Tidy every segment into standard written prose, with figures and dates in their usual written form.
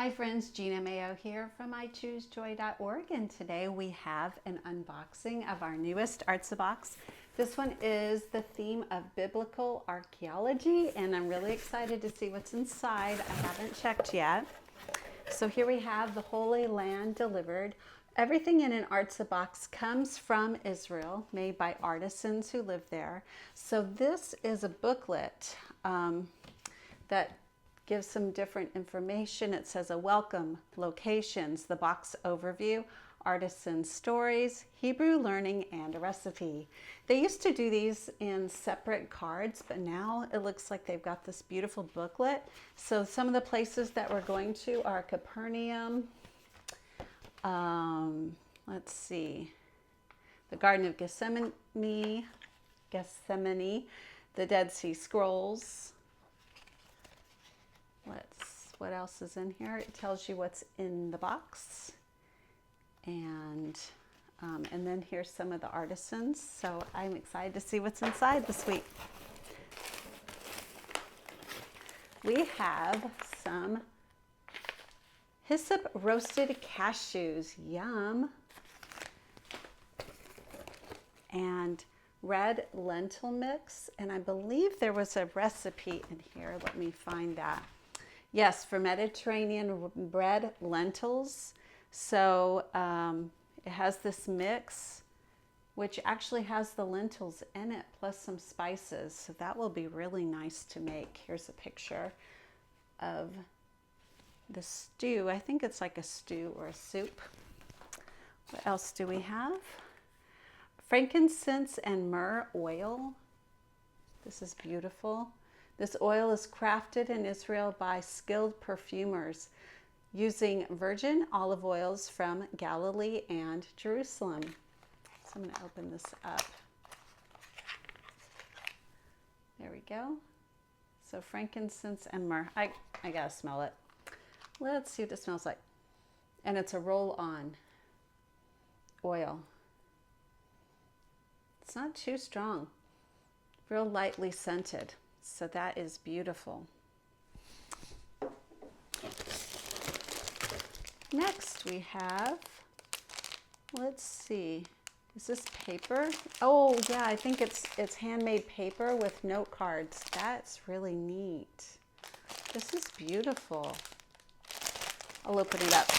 Hi friends, Gina Mayo here from iChooseJoy.org, and today we have an unboxing of our newest Artza Box. This one is the theme of Biblical Archaeology, and I'm really excited to see what's inside. I haven't checked yet. So here we have the Holy Land delivered. Everything in an Artza Box comes from Israel, made by artisans who live there. So this is a booklet that gives some different information. It says a welcome, locations, the box overview, artisan stories, Hebrew learning, and a recipe. They used to do these in separate cards, but now it looks like they've got this beautiful booklet. So some of the places that we're going to are Capernaum, let's see, the Garden of Gethsemane, the Dead Sea Scrolls. What else is in here? It tells you what's in the box. And then here's some of the artisans. So I'm excited to see what's inside this week. We have some Hyssop roasted cashews. Yum. And red lentil mix. And I believe there was a recipe in here. Let me find that. Yes, for Mediterranean red lentils. So it has this mix, which actually has the lentils in it, plus some spices. So that will be really nice to make. Here's a picture of the stew. I think it's like a stew or a soup. What else do we have? Frankincense and myrrh oil. This is beautiful. This oil is crafted in Israel by skilled perfumers using virgin olive oils from Galilee and Jerusalem. So I'm going to open this up. There we go. So frankincense and myrrh. I got to smell it. Let's see what it smells like. And it's a roll-on oil. It's not too strong. Real lightly scented. So that is beautiful. Next we have, let's see, is this paper? Oh yeah, I think it's handmade paper with note cards. That's really neat. This is beautiful. I'll open it up.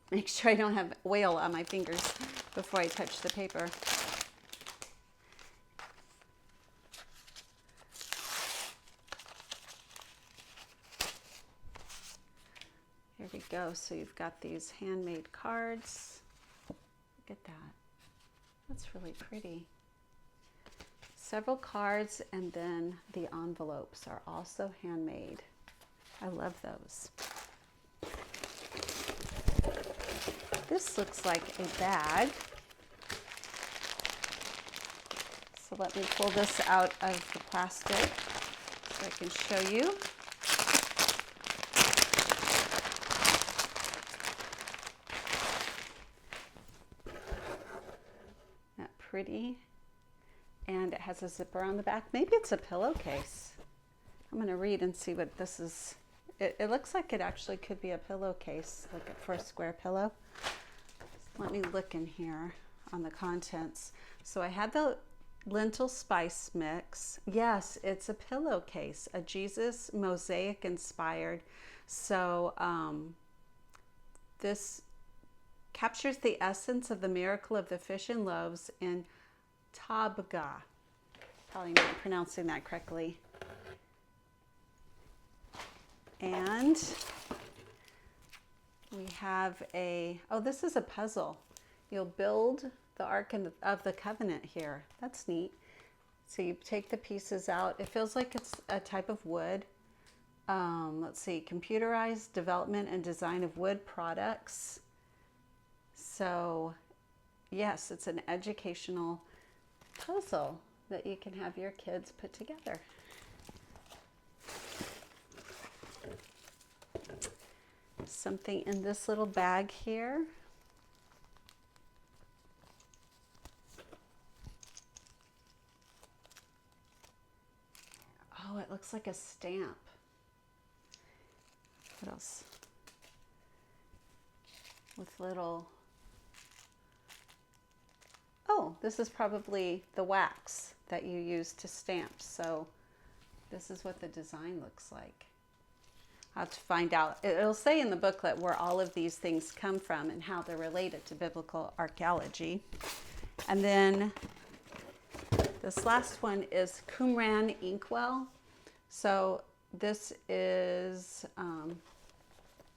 Make sure I don't have oil on my fingers before I touch the paper. Here we go. So you've got these handmade cards. Look at that. That's really pretty. Several cards, and then the envelopes are also handmade. I love those. This looks like a bag. So let me pull this out of the plastic so I can show you. Pretty, and it has a zipper on the back. Maybe it's a pillowcase. I'm going to read and see what this is. It looks like it actually could be a pillowcase, like for a square pillow. Let me look in here on the contents. So I had the lentil spice mix. Yes, it's a pillowcase, a Jesus Mosaic-Inspired. So this captures the essence of the miracle of the fish and loaves in Tabga. Probably not pronouncing that correctly. And we have this is a puzzle. You'll build the Ark of the Covenant here. That's neat. So you take the pieces out. It feels like it's a type of wood. Let's see, computerized development and design of wood products. So, yes, it's an educational puzzle that you can have your kids put together. Something in this little bag here. Oh, it looks like a stamp. What else? With little, oh, this is probably the wax that you use to stamp. So this is what the design looks like. I'll have to find out. It'll say in the booklet where all of these things come from and how they're related to biblical archaeology. And then this last one is Qumran Inkwell. So this is,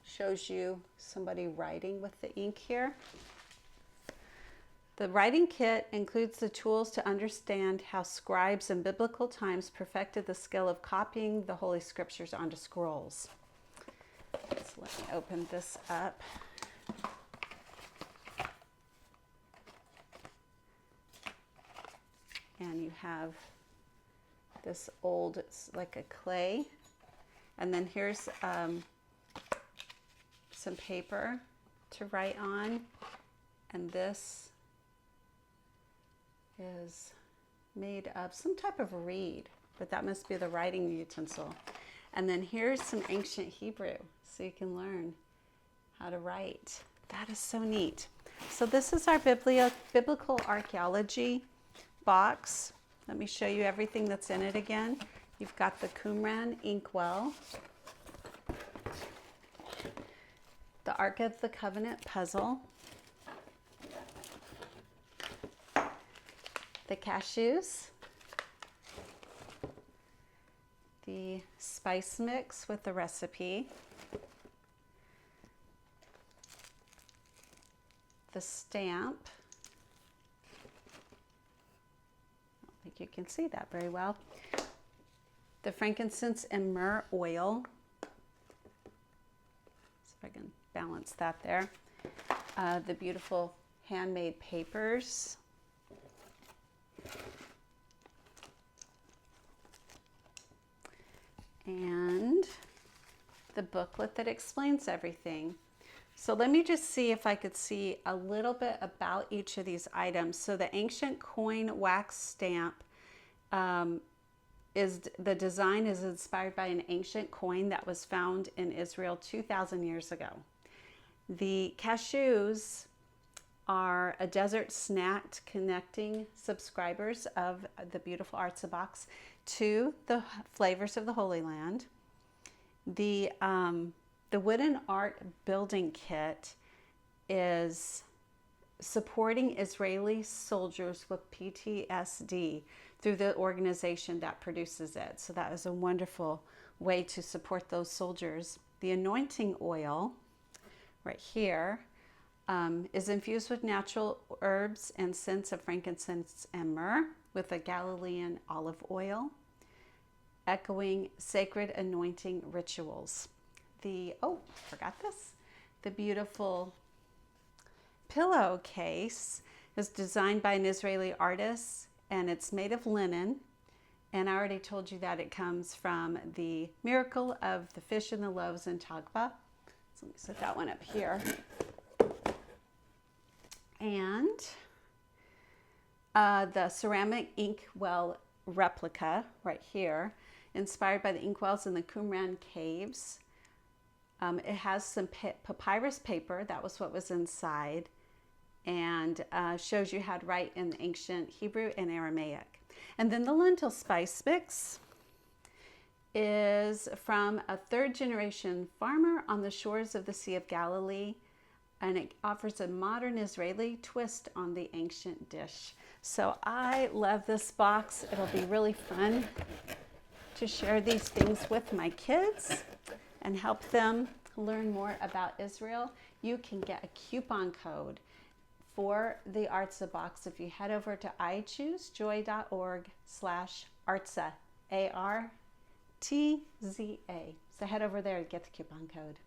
shows you somebody writing with the ink here. The writing kit includes the tools to understand how scribes in biblical times perfected the skill of copying the Holy Scriptures onto scrolls. So let me open this up. And you have this old, it's like a clay. And then here's some paper to write on. And this is made of some type of reed, but that must be the writing utensil. And then here's some ancient Hebrew, so you can learn how to write. That is so neat. So this is our Biblical Archaeology box. Let me show you everything that's in it again. You've got the Qumran Inkwell, the Ark of the Covenant puzzle, the Cashews, the spice mix with the recipe, the stamp. I don't think you can see that very well. The frankincense and myrrh oil. See if I can balance that there. The beautiful handmade papers. And the booklet that explains everything. So let me just see if I could see a little bit about each of these items. So the ancient coin wax stamp the design is inspired by an ancient coin that was found in Israel 2,000 years ago. The cashews are a desert snack connecting subscribers of the beautiful Artza Box to the flavors of the Holy Land. The wooden art building kit is supporting Israeli soldiers with PTSD through the organization that produces it. So that is a wonderful way to support those soldiers. The anointing oil right here is infused with natural herbs and scents of frankincense and myrrh with a Galilean olive oil, echoing sacred anointing rituals. Forgot this. The beautiful pillowcase is designed by an Israeli artist, and it's made of linen. And I already told you that it comes from the miracle of the fish and the loaves in Tagba. So let me set that one up here. And the ceramic inkwell replica right here, inspired by the inkwells in the Qumran caves. It has some papyrus paper. That was what was inside. And shows you how to write in ancient Hebrew and Aramaic. And then the lentil spice mix is from a third-generation farmer on the shores of the Sea of Galilee, and it offers a modern Israeli twist on the ancient dish. So I love this box. It'll be really fun to share these things with my kids and help them learn more about Israel. You can get a coupon code for the Artza Box if you head over to ichoosejoy.org/Artza, ARTZA. So head over there to get the coupon code.